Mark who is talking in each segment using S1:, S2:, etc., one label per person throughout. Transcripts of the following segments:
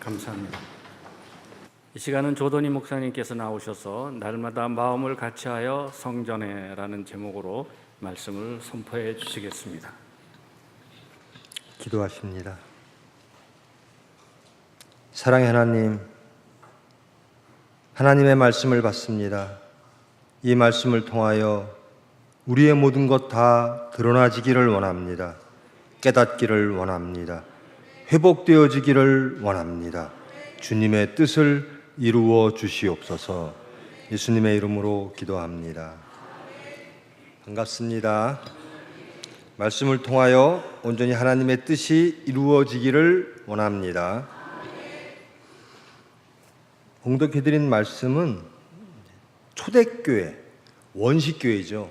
S1: 감사합니다. 이 시간은 조던희 목사님께서 나오셔서 날마다 마음을 같이하여 성전에라는 제목으로 말씀을 선포해 주시겠습니다.
S2: 기도하십니다. 사랑의 하나님, 하나님의 말씀을 받습니다. 이 말씀을 통하여 우리의 모든 것 다 드러나지기를 원합니다. 깨닫기를 원합니다. 회복되어지기를 원합니다. 주님의 뜻을 이루어 주시옵소서. 예수님의 이름으로 기도합니다. 반갑습니다. 말씀을 통하여 온전히 하나님의 뜻이 이루어지기를 원합니다. 봉독해드린 말씀은 초대교회, 원식교회죠.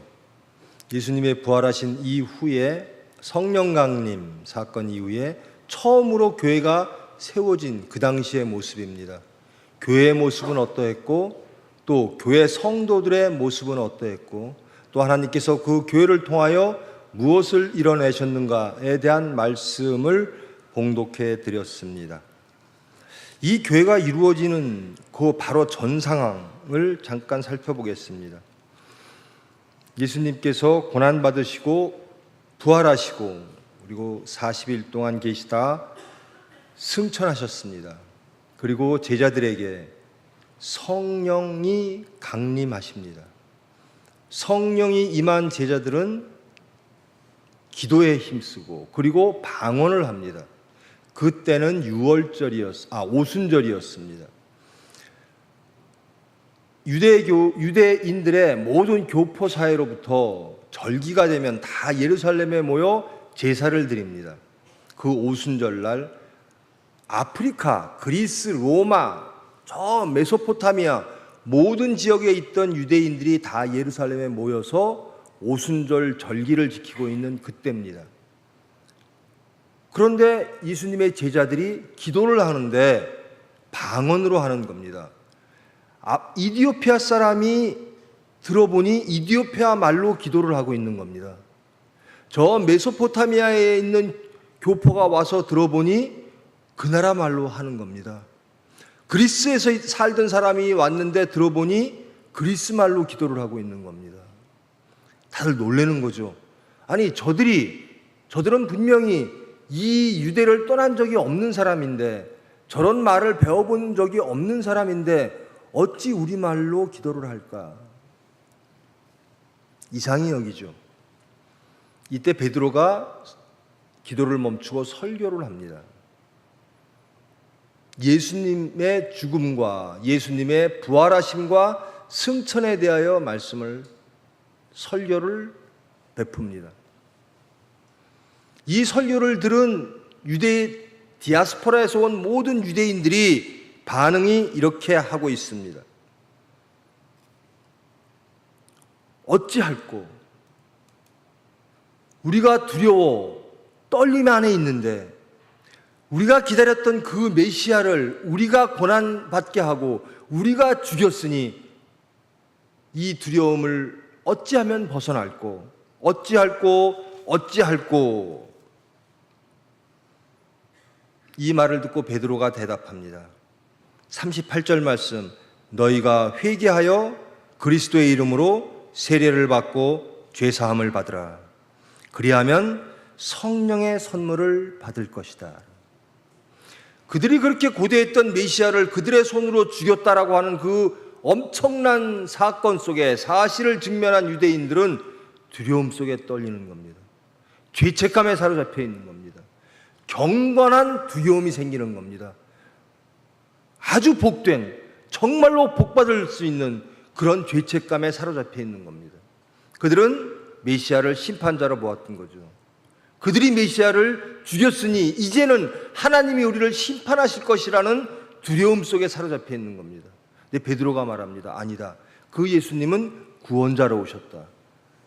S2: 예수님의 부활하신 이후에 성령 강림 사건 이후에 처음으로 교회가 세워진 그 당시의 모습입니다. 교회의 모습은 어떠했고 또 교회 성도들의 모습은 어떠했고 또 하나님께서 그 교회를 통하여 무엇을 이뤄내셨는가에 대한 말씀을 봉독해 드렸습니다. 이 교회가 이루어지는 그 바로 전 상황을 잠깐 살펴보겠습니다. 예수님께서 고난받으시고 부활하시고 그리고 40일 동안 계시다 승천하셨습니다. 그리고 제자들에게 성령이 강림하십니다. 성령이 임한 제자들은 기도에 힘쓰고 그리고 방언을 합니다. 그때는 오순절이었습니다. 유대인들의 모든 교포 사회로부터 절기가 되면 다 예루살렘에 모여 제사를 드립니다. 그 오순절날 아프리카, 그리스, 로마, 저 메소포타미아 모든 지역에 있던 유대인들이 다 예루살렘에 모여서 오순절 절기를 지키고 있는 그때입니다. 그런데 예수님의 제자들이 기도를 하는데 방언으로 하는 겁니다. 이디오피아 사람이 들어보니 이디오피아 말로 기도를 하고 있는 겁니다. 저 메소포타미아에 있는 교포가 와서 들어보니 그 나라 말로 하는 겁니다. 그리스에서 살던 사람이 왔는데 들어보니 그리스 말로 기도를 하고 있는 겁니다. 다들 놀라는 거죠. 아니 저들은 분명히 이 유대를 떠난 적이 없는 사람인데 저런 말을 배워본 적이 없는 사람인데 어찌 우리말로 기도를 할까? 이상히 여기죠. 이때 베드로가 기도를 멈추고 설교를 합니다. 예수님의 죽음과 예수님의 부활하심과 승천에 대하여 설교를 베풉니다. 이 설교를 들은 유대 디아스포라에서 온 모든 유대인들이 반응이 이렇게 하고 있습니다. 어찌할꼬? 우리가 두려워 떨림 안에 있는데 우리가 기다렸던 그 메시아를 우리가 고난받게 하고 우리가 죽였으니 이 두려움을 어찌하면 벗어날꼬? 어찌할꼬? 이 말을 듣고 베드로가 대답합니다. 38절 말씀, 너희가 회개하여 그리스도의 이름으로 세례를 받고 죄사함을 받으라. 그리하면 성령의 선물을 받을 것이다. 그들이 그렇게 고대했던 메시아를 그들의 손으로 죽였다라고 하는 그 엄청난 사건 속에 사실을 직면한 유대인들은 두려움 속에 떨리는 겁니다. 죄책감에 사로잡혀 있는 겁니다. 경건한 두려움이 생기는 겁니다. 아주 복된, 정말로 복받을 수 있는 그런 죄책감에 사로잡혀 있는 겁니다. 그들은 메시아를 심판자로 보았던 거죠. 그들이 메시아를 죽였으니 이제는 하나님이 우리를 심판하실 것이라는 두려움 속에 사로잡혀 있는 겁니다. 근데 베드로가 말합니다. 아니다. 그 예수님은 구원자로 오셨다.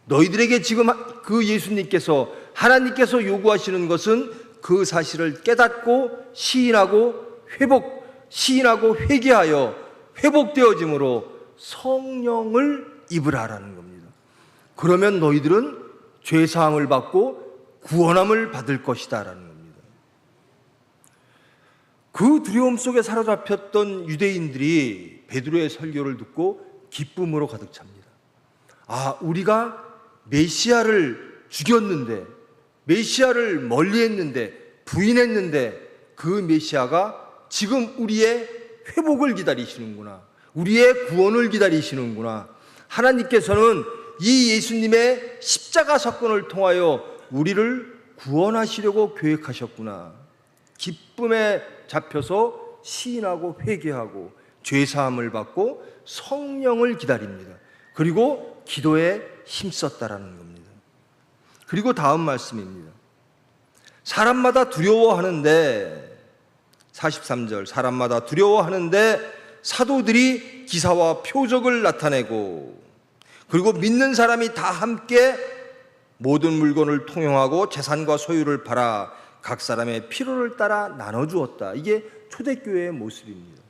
S2: 너희들에게 지금 그 예수님께서 하나님께서 요구하시는 것은 그 사실을 깨닫고 시인하고 회개하여 회복되어짐으로 성령을 입으라라는 겁니다. 그러면 너희들은 죄사함을 받고 구원함을 받을 것이다 라는 겁니다. 그 두려움 속에 사로잡혔던 유대인들이 베드로의 설교를 듣고 기쁨으로 가득 찹니다. 아, 우리가 메시아를 죽였는데, 메시아를 멀리했는데, 부인했는데 그 메시아가 지금 우리의 회복을 기다리시는구나, 우리의 구원을 기다리시는구나. 하나님께서는 이 예수님의 십자가 사건을 통하여 우리를 구원하시려고 계획하셨구나. 기쁨에 잡혀서 시인하고 회개하고 죄사함을 받고 성령을 기다립니다. 그리고 기도에 힘썼다라는 겁니다. 그리고 다음 말씀입니다. 사람마다 두려워하는데, 43절, 사람마다 두려워하는데 사도들이 기사와 표적을 나타내고, 그리고 믿는 사람이 다 함께 모든 물건을 통용하고 재산과 소유를 팔아 각 사람의 필요를 따라 나눠주었다. 이게 초대교회의 모습입니다.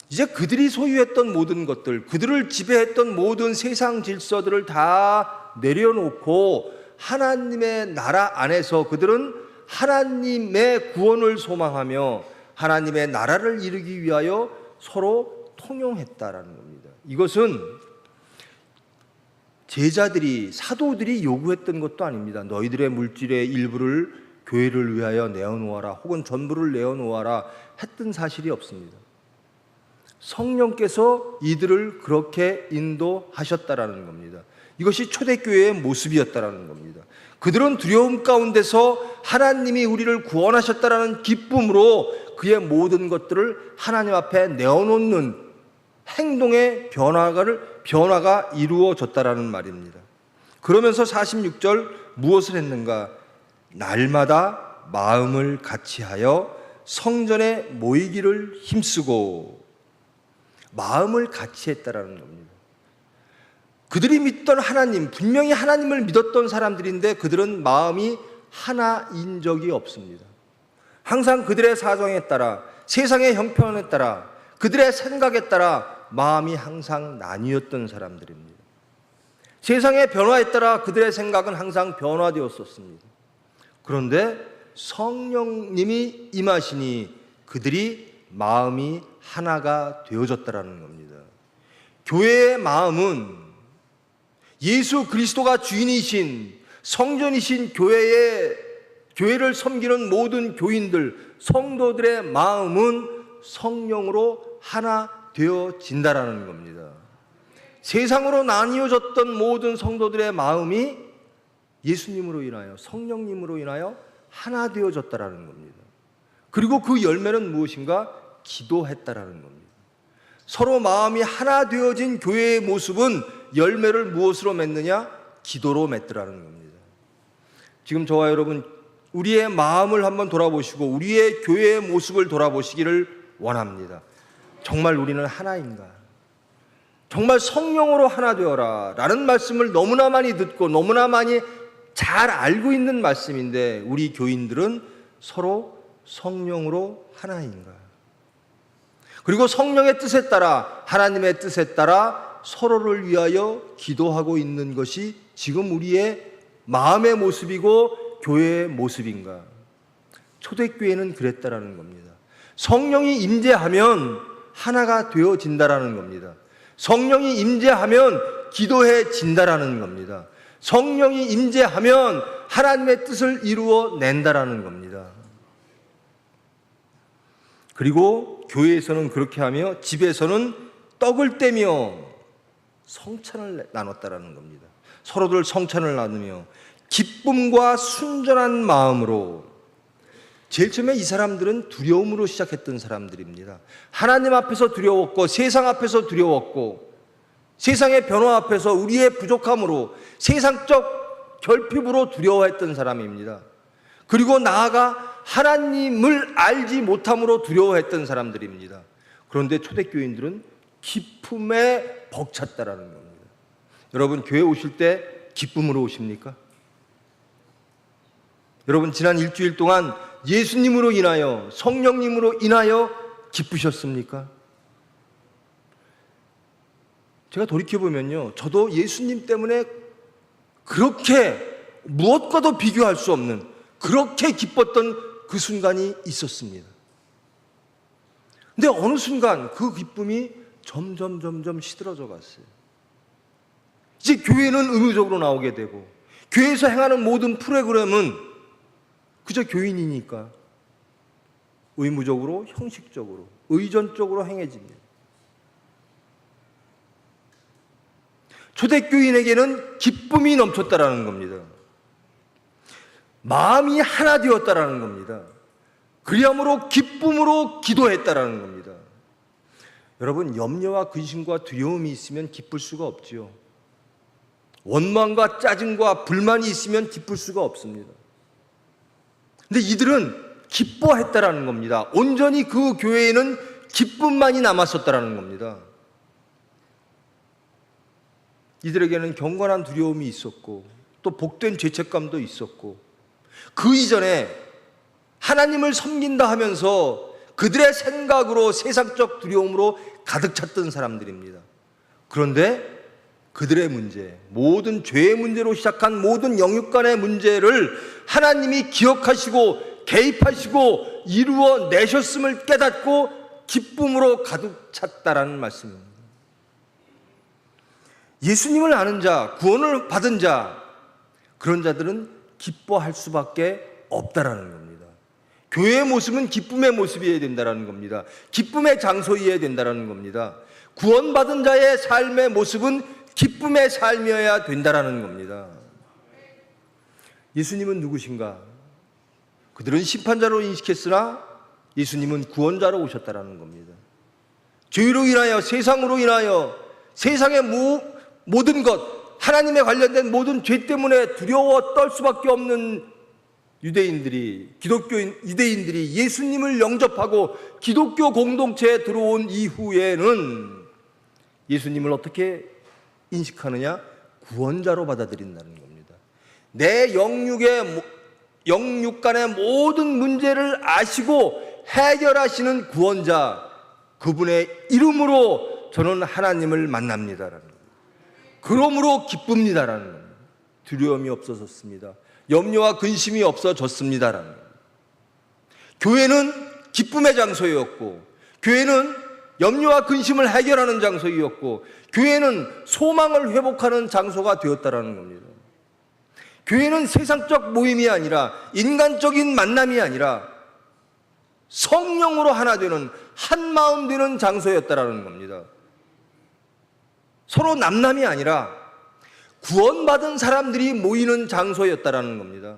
S2: 이제 그들이 소유했던 모든 것들, 그들을 지배했던 모든 세상 질서들을 다 내려놓고 하나님의 나라 안에서 그들은 하나님의 구원을 소망하며 하나님의 나라를 이루기 위하여 서로 통용했다라는 겁니다. 이것은 제자들이, 사도들이 요구했던 것도 아닙니다. 너희들의 물질의 일부를 교회를 위하여 내어놓아라, 혹은 전부를 내어놓아라 했던 사실이 없습니다. 성령께서 이들을 그렇게 인도하셨다라는 겁니다. 이것이 초대교회의 모습이었다라는 겁니다. 그들은 두려움 가운데서 하나님이 우리를 구원하셨다라는 기쁨으로 그의 모든 것들을 하나님 앞에 내어놓는 행동의 변화가 이루어졌다라는 말입니다. 그러면서 46절 무엇을 했는가? 날마다 마음을 같이하여 성전에 모이기를 힘쓰고, 마음을 같이 했다라는 겁니다. 그들이 믿던 하나님, 분명히 하나님을 믿었던 사람들인데 그들은 마음이 하나인 적이 없습니다. 항상 그들의 사정에 따라, 세상의 형편에 따라, 그들의 생각에 따라 마음이 항상 나뉘었던 사람들입니다. 세상의 변화에 따라 그들의 생각은 항상 변화되었었습니다. 그런데 성령님이 임하시니 그들이 마음이 하나가 되어졌다라는 겁니다. 교회의 마음은 예수 그리스도가 주인이신, 성전이신 교회를 섬기는 모든 교인들, 성도들의 마음은 성령으로 하나 되어진다라는 겁니다. 세상으로 나뉘어졌던 모든 성도들의 마음이 예수님으로 인하여, 성령님으로 인하여 하나 되어졌다라는 겁니다. 그리고 그 열매는 무엇인가? 기도했다라는 겁니다. 서로 마음이 하나 되어진 교회의 모습은 열매를 무엇으로 맺느냐? 기도로 맺더라는 겁니다. 지금 저와 여러분, 우리의 마음을 한번 돌아보시고 우리의 교회의 모습을 돌아보시기를 원합니다. 정말 우리는 하나인가? 정말 성령으로 하나 되어라 라는 말씀을 너무나 많이 듣고 너무나 많이 잘 알고 있는 말씀인데, 우리 교인들은 서로 성령으로 하나인가? 그리고 성령의 뜻에 따라, 하나님의 뜻에 따라 서로를 위하여 기도하고 있는 것이 지금 우리의 마음의 모습이고 교회의 모습인가? 초대교회는 그랬다라는 겁니다. 성령이 임재하면 하나가 되어진다라는 겁니다. 성령이 임재하면 기도해진다라는 겁니다. 성령이 임재하면 하나님의 뜻을 이루어낸다라는 겁니다. 그리고 교회에서는 그렇게 하며 집에서는 떡을 떼며 성찬을 나눴다라는 겁니다. 서로들 성찬을 나누며 기쁨과 순전한 마음으로. 제일 처음에 이 사람들은 두려움으로 시작했던 사람들입니다. 하나님 앞에서 두려웠고, 세상 앞에서 두려웠고, 세상의 변화 앞에서 우리의 부족함으로, 세상적 결핍으로 두려워했던 사람입니다. 그리고 나아가 하나님을 알지 못함으로 두려워했던 사람들입니다. 그런데 초대교인들은 기쁨에 벅찼다라는 겁니다. 여러분, 교회 오실 때 기쁨으로 오십니까? 여러분, 지난 일주일 동안 예수님으로 인하여, 성령님으로 인하여 기쁘셨습니까? 제가 돌이켜보면요, 저도 예수님 때문에 그렇게 무엇과도 비교할 수 없는 그렇게 기뻤던 그 순간이 있었습니다. 근데 어느 순간 그 기쁨이 점점 시들어져 갔어요. 이제 교회는 의무적으로 나오게 되고, 교회에서 행하는 모든 프로그램은 그저 교인이니까 의무적으로, 형식적으로, 의존적으로 행해집니다. 초대교인에게는 기쁨이 넘쳤다라는 겁니다. 마음이 하나 되었다라는 겁니다. 그리함으로 기쁨으로 기도했다라는 겁니다. 여러분, 염려와 근심과 두려움이 있으면 기쁠 수가 없지요. 원망과 짜증과 불만이 있으면 기쁠 수가 없습니다. 근데 이들은 기뻐했다라는 겁니다. 온전히 그 교회에는 기쁨만이 남았었다라는 겁니다. 이들에게는 경건한 두려움이 있었고, 또 복된 죄책감도 있었고, 그 이전에 하나님을 섬긴다 하면서 그들의 생각으로 세상적 두려움으로 가득 찼던 사람들입니다. 그런데 그들의 문제, 모든 죄의 문제로 시작한 모든 영육간의 문제를 하나님이 기억하시고 개입하시고 이루어 내셨음을 깨닫고 기쁨으로 가득 찼다라는 말씀입니다. 예수님을 아는 자, 구원을 받은 자, 그런 자들은 기뻐할 수밖에 없다라는 겁니다. 교회의 모습은 기쁨의 모습이어야 된다는 겁니다. 기쁨의 장소이어야 된다는 겁니다. 구원받은 자의 삶의 모습은 기쁨의 삶이어야 된다는 겁니다. 예수님은 누구신가? 그들은 심판자로 인식했으나 예수님은 구원자로 오셨다는 겁니다. 죄로 인하여, 세상으로 인하여, 세상의 모든 것, 하나님에 관련된 모든 죄 때문에 두려워 떨 수밖에 없는 기독교인 유대인들이 예수님을 영접하고 기독교 공동체에 들어온 이후에는 예수님을 어떻게 인식하느냐? 구원자로 받아들인다는 겁니다. 내 영육간의 모든 문제를 아시고 해결하시는 구원자, 그분의 이름으로 저는 하나님을 만납니다라는 겁니다. 그러므로 기쁩니다라는 겁니다. 두려움이 없어졌습니다. 염려와 근심이 없어졌습니다라는 겁니다. 교회는 기쁨의 장소였고, 교회는 염려와 근심을 해결하는 장소였고, 교회는 소망을 회복하는 장소가 되었다라는 겁니다. 교회는 세상적 모임이 아니라, 인간적인 만남이 아니라 성령으로 하나 되는, 한 마음 되는 장소였다라는 겁니다. 서로 남남이 아니라 구원받은 사람들이 모이는 장소였다라는 겁니다.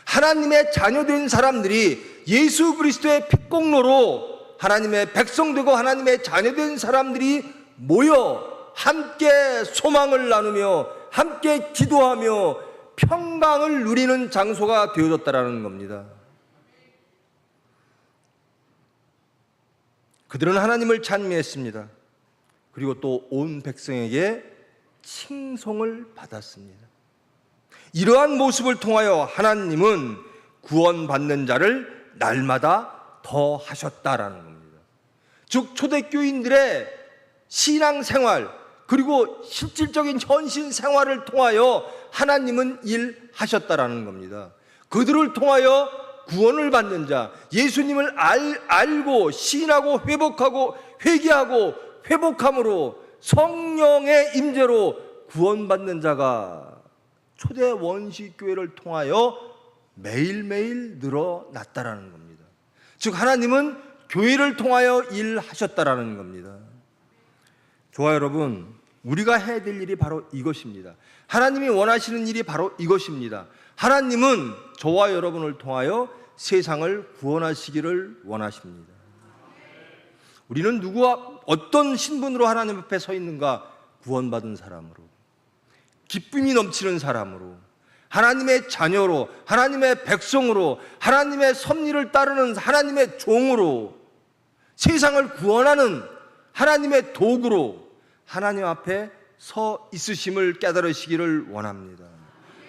S2: 하나님의 자녀된 사람들이 예수 그리스도의 핏공로로 하나님의 백성되고 하나님의 자녀된 사람들이 모여 함께 소망을 나누며 함께 기도하며 평강을 누리는 장소가 되어졌다라는 겁니다. 그들은 하나님을 찬미했습니다. 그리고 또 온 백성에게 칭송을 받았습니다. 이러한 모습을 통하여 하나님은 구원받는 자를 날마다 더 하셨다라는 겁니다. 즉 초대교인들의 신앙생활, 그리고 실질적인 현신 생활을 통하여 하나님은 일하셨다라는 겁니다. 그들을 통하여 구원을 받는 자, 예수님을 알고 신하고 회복하고 회개하고 회복함으로 성령의 임재로 구원받는 자가 초대 원시교회를 통하여 매일매일 늘어났다라는 겁니다. 즉 하나님은 교회를 통하여 일하셨다라는 겁니다. 좋아요, 여러분, 우리가 해야 될 일이 바로 이것입니다. 하나님이 원하시는 일이 바로 이것입니다. 하나님은 저와 여러분을 통하여 세상을 구원하시기를 원하십니다. 우리는 누구와 어떤 신분으로 하나님 앞에 서 있는가? 구원받은 사람으로, 기쁨이 넘치는 사람으로, 하나님의 자녀로, 하나님의 백성으로, 하나님의 섭리를 따르는 하나님의 종으로, 세상을 구원하는 하나님의 도구로 하나님 앞에 서 있으심을 깨달으시기를 원합니다.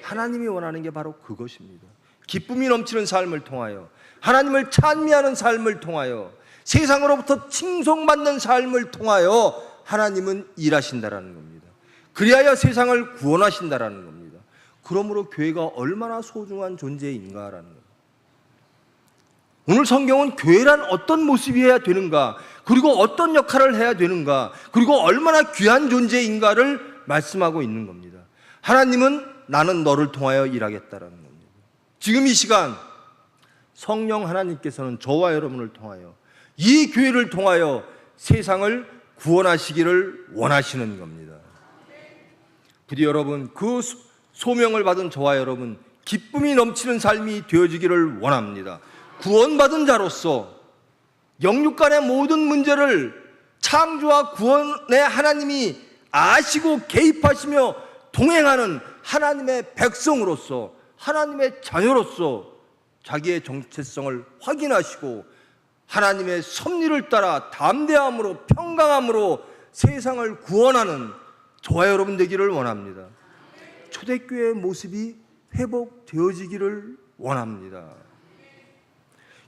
S2: 하나님이 원하는 게 바로 그것입니다. 기쁨이 넘치는 삶을 통하여, 하나님을 찬미하는 삶을 통하여, 세상으로부터 칭송받는 삶을 통하여 하나님은 일하신다라는 겁니다. 그리하여 세상을 구원하신다라는 겁니다. 그러므로 교회가 얼마나 소중한 존재인가라는 겁니다. 오늘 성경은 교회란 어떤 모습이어야 되는가, 그리고 어떤 역할을 해야 되는가, 그리고 얼마나 귀한 존재인가를 말씀하고 있는 겁니다. 하나님은 나는 너를 통하여 일하겠다라는 겁니다. 지금 이 시간 성령 하나님께서는 저와 여러분을 통하여, 이 교회를 통하여 세상을 구원하시기를 원하시는 겁니다. 부디 여러분, 그 소명을 받은 저와 여러분 기쁨이 넘치는 삶이 되어지기를 원합니다. 구원받은 자로서 영육간의 모든 문제를 창조와 구원의 하나님이 아시고 개입하시며 동행하는 하나님의 백성으로서, 하나님의 자녀로서 자기의 정체성을 확인하시고 하나님의 섭리를 따라 담대함으로 평강함으로 세상을 구원하는 저와 여러분 되기를 원합니다. 초대교회의 모습이 회복되어지기를 원합니다.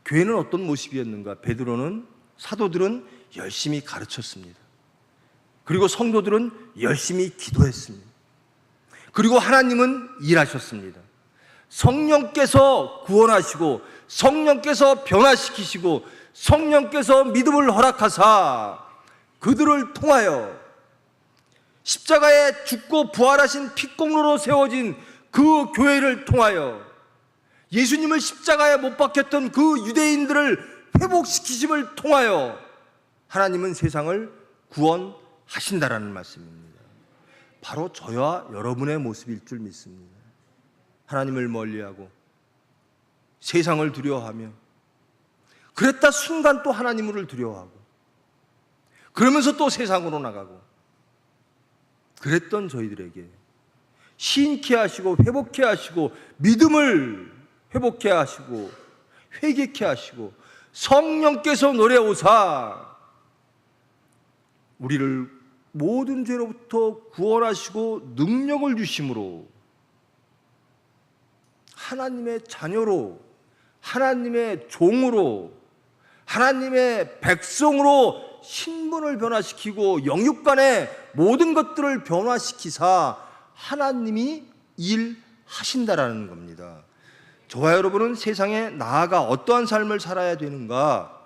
S2: 교회는 어떤 모습이었는가? 베드로는, 사도들은 열심히 가르쳤습니다. 그리고 성도들은 열심히 기도했습니다. 그리고 하나님은 일하셨습니다. 성령께서 구원하시고 성령께서 변화시키시고 성령께서 믿음을 허락하사 그들을 통하여 십자가에 죽고 부활하신 핏공로로 세워진 그 교회를 통하여 예수님을 십자가에 못 박혔던 그 유대인들을 회복시키심을 통하여 하나님은 세상을 구원하신다라는 말씀입니다. 바로 저와 여러분의 모습일 줄 믿습니다. 하나님을 멀리하고 세상을 두려워하며, 그랬다 순간 또 하나님을 두려워하고, 그러면서 또 세상으로 나가고, 그랬던 저희들에게 시인케 하시고 회복케 하시고 믿음을 회복케 하시고 회개케 하시고 성령께서 노래오사 우리를 모든 죄로부터 구원하시고 능력을 주심으로 하나님의 자녀로, 하나님의 종으로, 하나님의 백성으로 신분을 변화시키고 영육간의 모든 것들을 변화시키사 하나님이 일하신다라는 겁니다. 저와 여러분은 세상에 나아가 어떠한 삶을 살아야 되는가?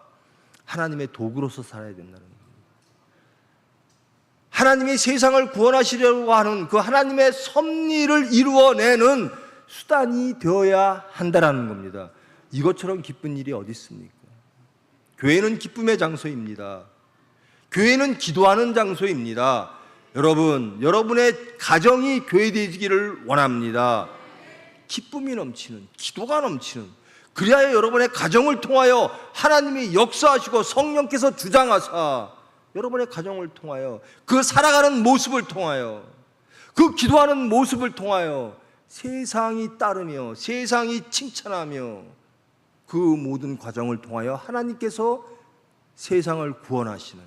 S2: 하나님의 도구로서 살아야 된다는 겁니다. 하나님이 세상을 구원하시려고 하는 그 하나님의 섭리를 이루어내는 수단이 되어야 한다라는 겁니다. 이것처럼 기쁜 일이 어디 있습니까? 교회는 기쁨의 장소입니다. 교회는 기도하는 장소입니다. 여러분, 여러분의 가정이 교회 되기를 원합니다. 기쁨이 넘치는, 기도가 넘치는, 그리하여 여러분의 가정을 통하여 하나님이 역사하시고 성령께서 주장하사 여러분의 가정을 통하여 그 살아가는 모습을 통하여 그 기도하는 모습을 통하여 세상이 따르며 세상이 칭찬하며 그 모든 과정을 통하여 하나님께서 세상을 구원하시는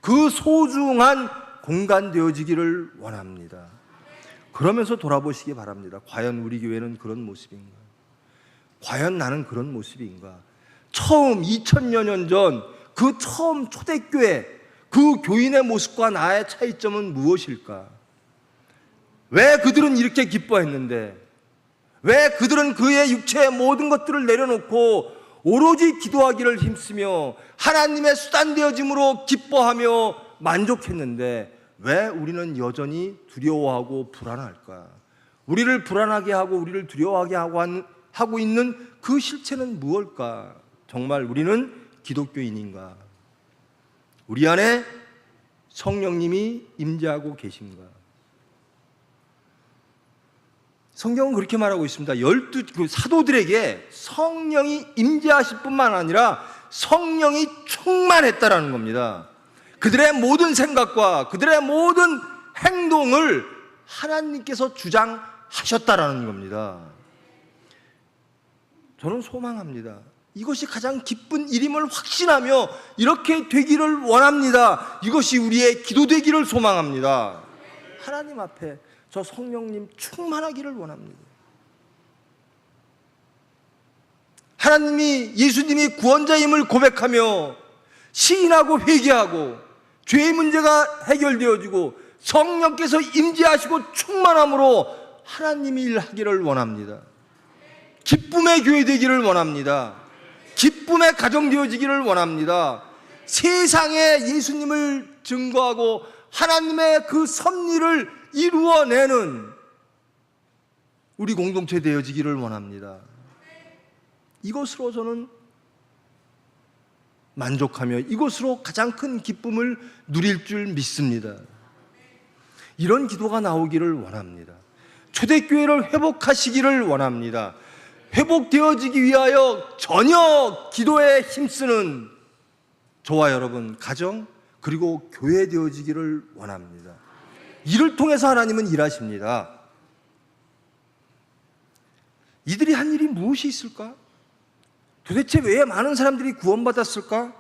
S2: 그 소중한 공간 되어지기를 원합니다. 그러면서 돌아보시기 바랍니다. 과연 우리 교회는 그런 모습인가? 과연 나는 그런 모습인가? 처음 2000여 년 전 그 처음 초대교회 그 교인의 모습과 나의 차이점은 무엇일까? 왜 그들은 이렇게 기뻐했는데, 왜 그들은 그의 육체의 모든 것들을 내려놓고 오로지 기도하기를 힘쓰며 하나님의 수단 되어짐으로 기뻐하며 만족했는데 왜 우리는 여전히 두려워하고 불안할까? 우리를 불안하게 하고 우리를 두려워하게 하고 있는 그 실체는 무엇일까? 정말 우리는 기독교인인가? 우리 안에 성령님이 임재하고 계신가? 성경은 그렇게 말하고 있습니다. 12 사도들에게 성령이 임재하실 뿐만 아니라 성령이 충만했다라는 겁니다. 그들의 모든 생각과 그들의 모든 행동을 하나님께서 주장하셨다라는 겁니다. 저는 소망합니다. 이것이 가장 기쁜 일임을 확신하며 이렇게 되기를 원합니다. 이것이 우리의 기도 되기를 소망합니다. 하나님 앞에 저 성령님 충만하기를 원합니다. 하나님이 예수님이 구원자임을 고백하며 시인하고 회개하고 죄의 문제가 해결되어지고 성령께서 임재하시고 충만함으로 하나님이 일하기를 원합니다. 기쁨의 교회 되기를 원합니다. 기쁨의 가정 되어지기를 원합니다. 세상에 예수님을 증거하고 하나님의 그 섭리를 이루어내는 우리 공동체 되어지기를 원합니다. 이것으로 저는 만족하며 이것으로 가장 큰 기쁨을 누릴 줄 믿습니다. 이런 기도가 나오기를 원합니다. 초대교회를 회복하시기를 원합니다. 회복되어지기 위하여 전혀 기도에 힘쓰는 저와 여러분 가정 그리고 교회 되어지기를 원합니다. 이를 통해서 하나님은 일하십니다. 이들이 한 일이 무엇이 있을까? 도대체 왜 많은 사람들이 구원받았을까?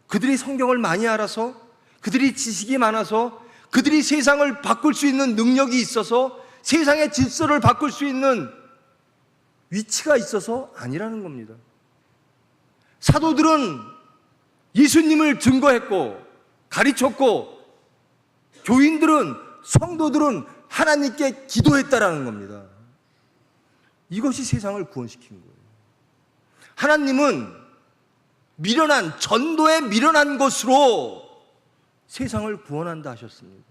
S2: 그들이 성경을 많이 알아서, 그들이 지식이 많아서, 그들이 세상을 바꿀 수 있는 능력이 있어서, 세상의 질서를 바꿀 수 있는 위치가 있어서 아니라는 겁니다. 사도들은 예수님을 증거했고 가르쳤고, 교인들은, 성도들은 하나님께 기도했다라는 겁니다. 이것이 세상을 구원시킨 거예요. 하나님은 미련한, 전도에 미련한 것으로 세상을 구원한다 하셨습니다.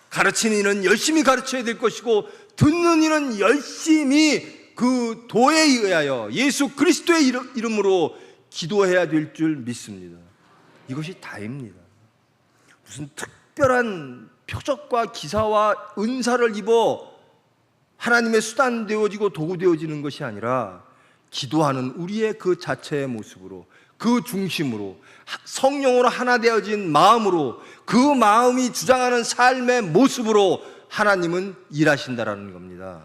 S2: 가르치는 이는 열심히 가르쳐야 될 것이고, 듣는 이는 열심히 그 도에 의하여 예수 그리스도의 이름으로 기도해야 될 줄 믿습니다. 이것이 다입니다. 무슨 특별한 표적과 기사와 은사를 입어 하나님의 수단 되어지고 도구 되어지는 것이 아니라 기도하는 우리의 그 자체의 모습으로, 그 중심으로, 성령으로 하나 되어진 마음으로, 그 마음이 주장하는 삶의 모습으로 하나님은 일하신다라는 겁니다.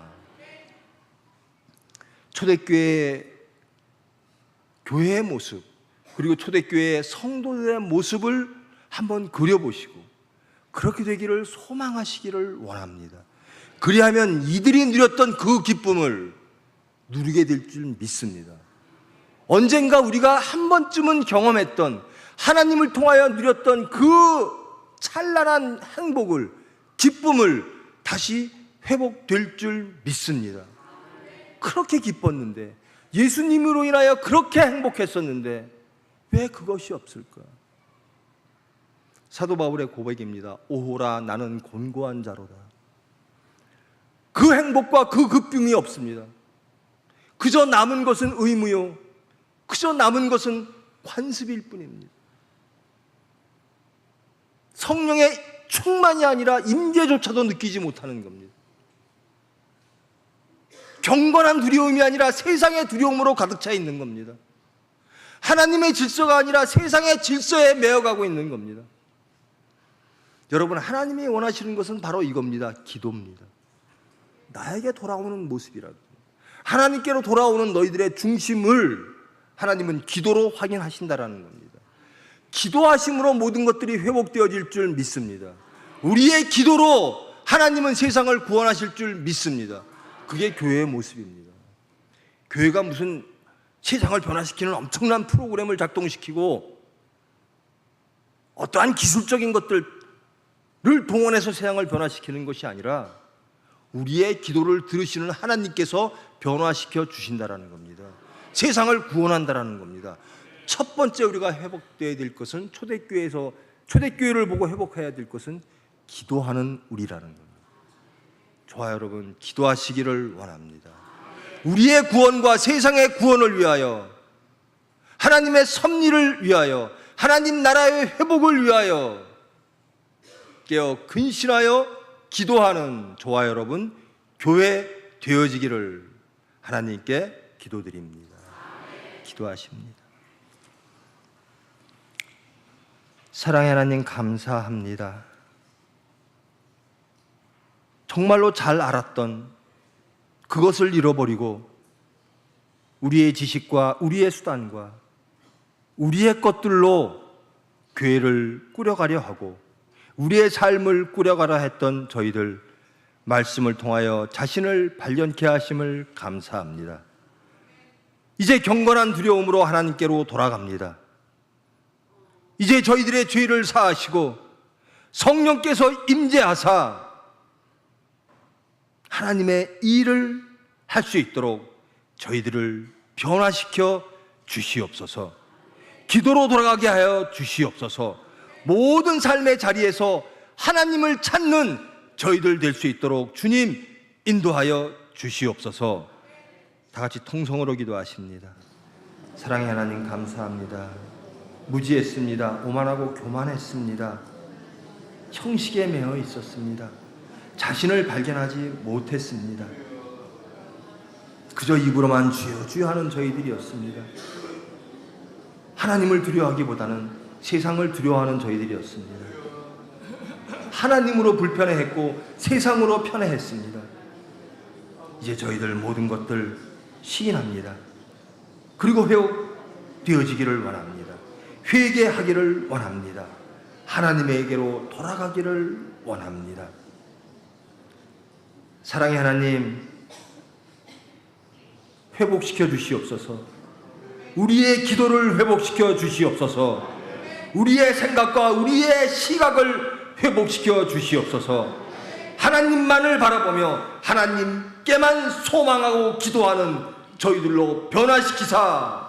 S2: 초대교회의 교회의 모습, 그리고 초대교회의 성도들의 모습을 한번 그려보시고 그렇게 되기를 소망하시기를 원합니다. 그리하면 이들이 누렸던 그 기쁨을 누리게 될 줄 믿습니다. 언젠가 우리가 한 번쯤은 경험했던, 하나님을 통하여 누렸던 그 찬란한 행복을, 기쁨을 다시 회복될 줄 믿습니다. 그렇게 기뻤는데, 예수님으로 인하여 그렇게 행복했었는데 왜 그것이 없을까? 사도 바울의 고백입니다. 오호라 나는 곤고한 자로다. 그 행복과 그 기쁨이 없습니다. 그저 남은 것은 의무요, 그저 남은 것은 관습일 뿐입니다. 성령의 충만이 아니라 임재조차도 느끼지 못하는 겁니다. 경건한 두려움이 아니라 세상의 두려움으로 가득 차 있는 겁니다. 하나님의 질서가 아니라 세상의 질서에 매여가고 있는 겁니다. 여러분, 하나님이 원하시는 것은 바로 이겁니다. 기도입니다. 나에게 돌아오는 모습이라도, 하나님께로 돌아오는 너희들의 중심을 하나님은 기도로 확인하신다라는 겁니다. 기도하심으로 모든 것들이 회복되어질 줄 믿습니다. 우리의 기도로 하나님은 세상을 구원하실 줄 믿습니다. 그게 교회의 모습입니다. 교회가 무슨 세상을 변화시키는 엄청난 프로그램을 작동시키고 어떠한 기술적인 것들을 동원해서 세상을 변화시키는 것이 아니라 우리의 기도를 들으시는 하나님께서 변화시켜 주신다라는 겁니다. 세상을 구원한다라는 겁니다. 첫 번째 우리가 회복되어야 될 것은, 초대교회를 보고 회복해야 될 것은 기도하는 우리라는 겁니다. 좋아요, 여러분, 기도하시기를 원합니다. 우리의 구원과 세상의 구원을 위하여, 하나님의 섭리를 위하여, 하나님 나라의 회복을 위하여 깨어 근신하여 기도하는 저와 여러분 교회 되어지기를 하나님께 기도드립니다. 기도하십니다. 사랑의 하나님, 감사합니다. 정말로 잘 알았던 그것을 잃어버리고 우리의 지식과 우리의 수단과 우리의 것들로 교회를 꾸려가려 하고 우리의 삶을 꾸려가려 했던 저희들, 말씀을 통하여 자신을 발견케 하심을 감사합니다. 이제 경건한 두려움으로 하나님께로 돌아갑니다. 이제 저희들의 죄를 사하시고 성령께서 임재하사 하나님의 일을 할 수 있도록 저희들을 변화시켜 주시옵소서. 기도로 돌아가게 하여 주시옵소서. 모든 삶의 자리에서 하나님을 찾는 저희들 될 수 있도록 주님 인도하여 주시옵소서. 다 같이 통성으로 기도하십니다. 사랑의 하나님 감사합니다. 무지했습니다. 오만하고 교만했습니다. 형식에 매여 있었습니다. 자신을 발견하지 못했습니다. 그저 입으로만 주여 주여 하는 저희들이었습니다. 하나님을 두려워하기보다는 세상을 두려워하는 저희들이었습니다. 하나님으로 불편해했고 세상으로 편해했습니다. 이제 저희들 모든 것들 시인합니다. 그리고 회복되어지기를 원합니다. 회개하기를 원합니다. 하나님에게로 돌아가기를 원합니다. 사랑의 하나님, 회복시켜 주시옵소서. 우리의 기도를 회복시켜 주시옵소서. 우리의 생각과 우리의 시각을 회복시켜 주시옵소서. 하나님만을 바라보며 하나님께만 소망하고 기도하는 저희들로 변화시키사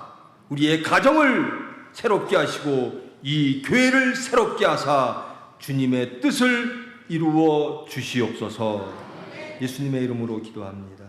S2: 우리의 가정을 새롭게 하시고 이 교회를 새롭게 하사 주님의 뜻을 이루어 주시옵소서. 예수님의 이름으로 기도합니다.